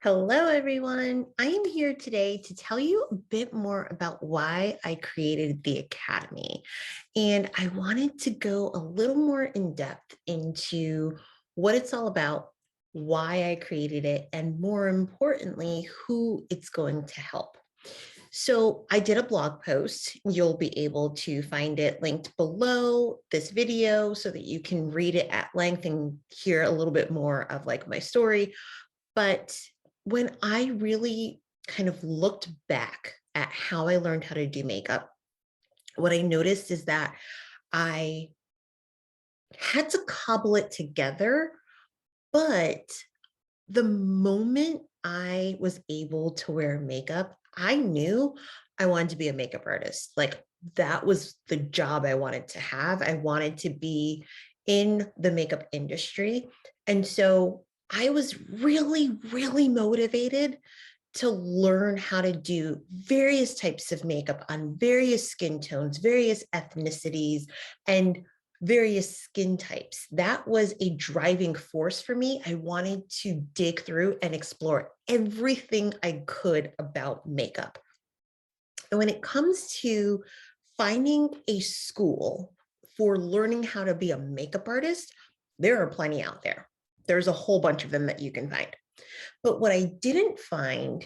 Hello, everyone. I am here today to tell you a bit more about why I created the Academy. And I wanted to go a little more in depth into what it's all about, why I created it, and more importantly, who it's going to help. So I did a blog post. You'll be able to find it linked below this video so that you can read it at length and hear a little bit more of like my story. But when I really kind of looked back at how I learned how to do makeup, what I noticed is that I had to cobble it together. But the moment I was able to wear makeup, I knew I wanted to be a makeup artist. Like that was the job I wanted to have. I wanted to be in the makeup industry. And so I was really motivated to learn how to do various types of makeup on various skin tones, various ethnicities, and various skin types. That was a driving force for me. I wanted to dig through and explore everything I could about makeup. And when it comes to finding a school for learning how to be a makeup artist, there are plenty out there. There's a whole bunch of them that you can find. But what I didn't find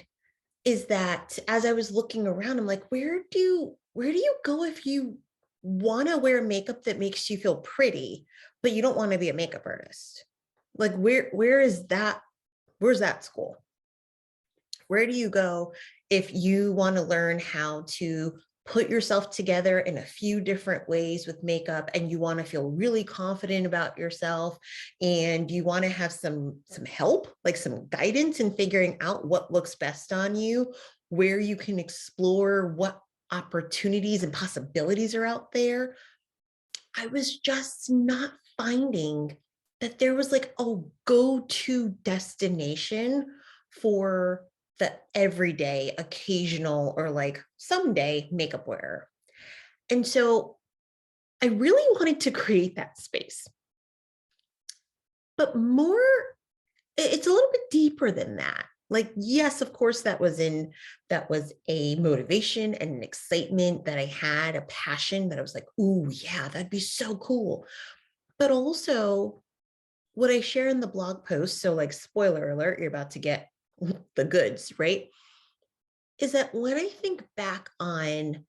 is that as I was looking around, I'm like, where do you go if you want to wear makeup that makes you feel pretty, but you don't want to be a makeup artist? Like where is that? Where's that school? Where do you go if you want to learn how to put yourself together in a few different ways with makeup and you want to feel really confident about yourself and you want to have some help, like some guidance in figuring out what looks best on you, where you can explore what opportunities and possibilities are out there? I was just not finding that there was like a go-to destination for the everyday, occasional, or like someday makeup wearer. And so I really wanted to create that space, but more, it's a little bit deeper than that. Like, yes, of course, that was a motivation and an excitement that I had, a passion that I was like, ooh, yeah, that'd be so cool. But also what I share in the blog post, so like spoiler alert, you're about to get the goods, right? Is that when I think back on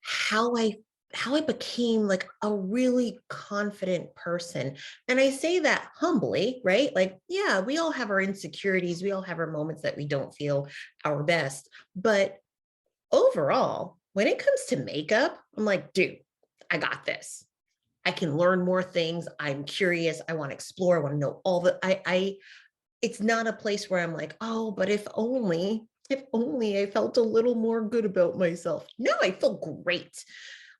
how I how I became like a really confident person. And I say that humbly, right? Like, yeah, we all have our insecurities, we all have our moments that we don't feel our best. But overall, when it comes to makeup, I'm like, dude, I got this. I can learn more things. I'm curious. I want to explore. I want to know all the it's not a place where I'm like, oh, but if only I felt a little more good about myself. No, I feel great.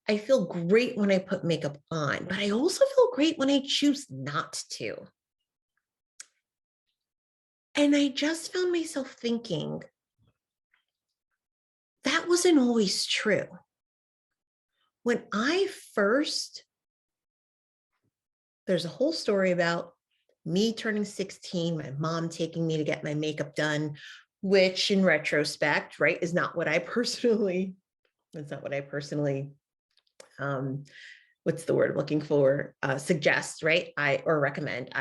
I feel great when I put makeup on, but I also feel great when I choose not to. And I just found myself thinking that wasn't always true. When I first, there's a whole story about me turning 16, my mom taking me to get my makeup done, which in retrospect, right, is not what I personally, that's not what I personally, um, what's the word I'm looking for, suggest, right? I recommend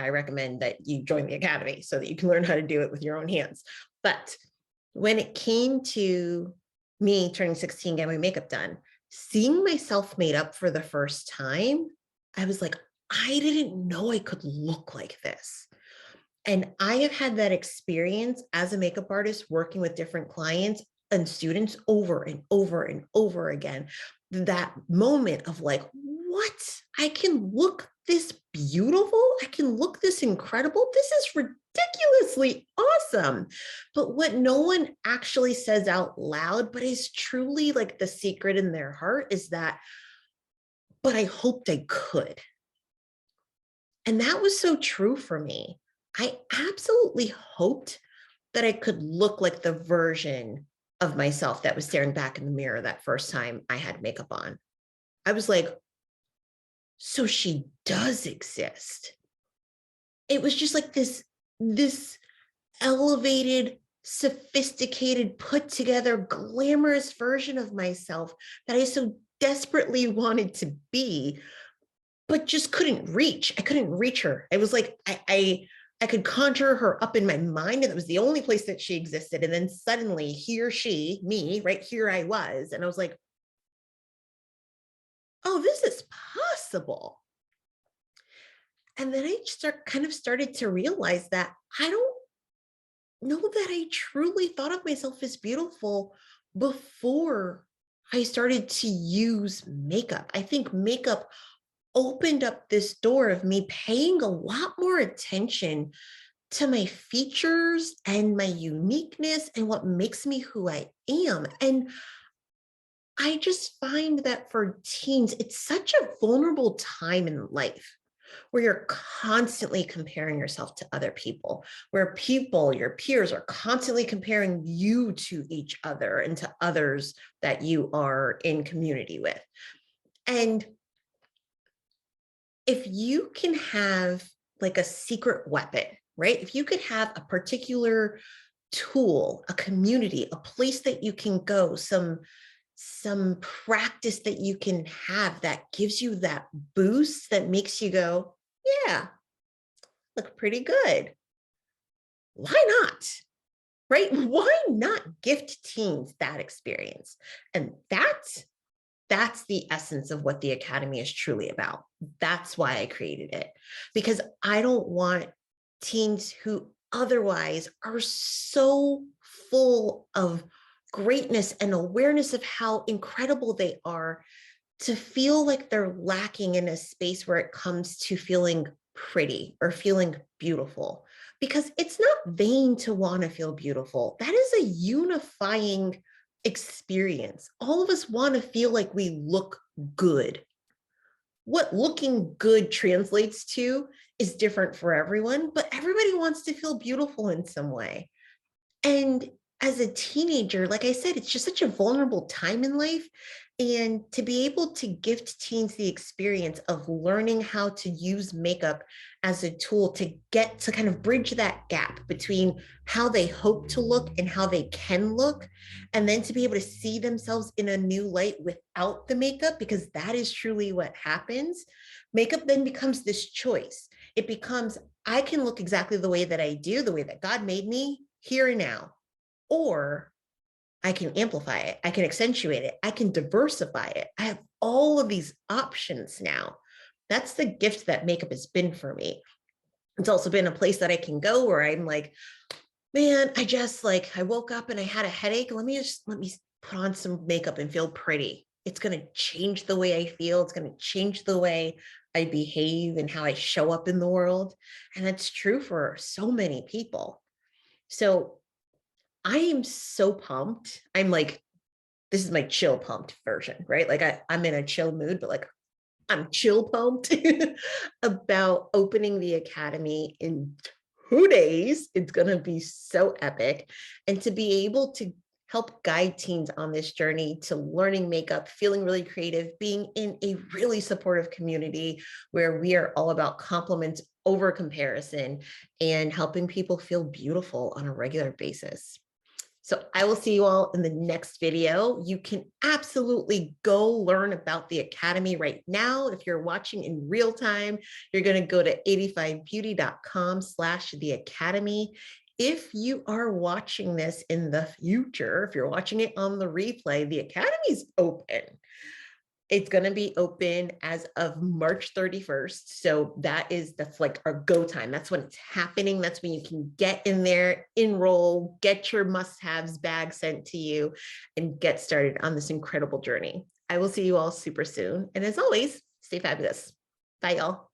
that you join the Academy so that you can learn how to do it with your own hands. But when it came to me turning 16, getting my makeup done, seeing myself made up for the first time, I was like, I didn't know I could look like this. And I have had that experience as a makeup artist working with different clients and students over and over and over again. That moment of like, what? I can look this beautiful. I can look this incredible. This is ridiculously awesome. But what no one actually says out loud, but is truly like the secret in their heart is that, but I hoped I could. And that was so true for me. I absolutely hoped that I could look like the version of myself that was staring back in the mirror that first time I had makeup on. I was like, so she does exist. It was just like this elevated, sophisticated, put together, glamorous version of myself that I so desperately wanted to be, but just couldn't reach. I couldn't reach her. It was like I could conjure her up in my mind, and that was the only place that she existed. And then suddenly, here she, me, right here I was, and I was like, "Oh, this is possible." And then I started to realize that I don't know that I truly thought of myself as beautiful before I started to use makeup. I think makeup opened up this door of me paying a lot more attention to my features and my uniqueness and what makes me who I am. And I just find that for teens, it's such a vulnerable time in life where you're constantly comparing yourself to other people, where people, your peers, are constantly comparing you to each other and to others that you are in community with. And if you can have like a secret weapon, right? If you could have a particular tool, a community, a place that you can go, some practice that you can have that gives you that boost that makes you go, yeah, look pretty good. Why not? Right? Why not gift teens that experience? And that's the essence of what the Academy is truly about. That's why I created it, because I don't want teens who otherwise are so full of greatness and awareness of how incredible they are to feel like they're lacking in a space where it comes to feeling pretty or feeling beautiful. Because it's not vain to want to feel beautiful. That is a unifying experience. All of us want to feel like we look good. What looking good translates to is different for everyone, but everybody wants to feel beautiful in some way. And as a teenager, like I said, it's just such a vulnerable time in life. And to be able to gift teens the experience of learning how to use makeup as a tool to get to kind of bridge that gap between how they hope to look and how they can look, and then to be able to see themselves in a new light without the makeup, because that is truly what happens. Makeup then becomes this choice. It becomes, I can look exactly the way that I do, the way that God made me here and now, or I can amplify it, I can accentuate it, I can diversify it. I have all of these options now. That's the gift that makeup has been for me. It's also been a place that I can go where I'm like, man, I woke up and I had a headache. Let me put on some makeup and feel pretty. It's going to change the way I feel. It's going to change the way I behave and how I show up in the world. And that's true for so many people. So I am so pumped. I'm like, this is my chill pumped version, right? Like I'm in a chill mood, but like I'm chill pumped about opening the Academy in 2 days. It's going to be so epic. And to be able to help guide teens on this journey to learning makeup, feeling really creative, being in a really supportive community where we are all about compliments over comparison and helping people feel beautiful on a regular basis. So I will see you all in the next video. You can absolutely go learn about the Academy right now. If you're watching in real time, you're going to go to 85beauty.com/the Academy. If you are watching this in the future, if you're watching it on the replay, the Academy's open. It's going to be open as of March 31st. So that is like our go time. That's when it's happening. That's when you can get in there, enroll, get your must-haves bag sent to you, and get started on this incredible journey. I will see you all super soon. And as always, stay fabulous. Bye, y'all.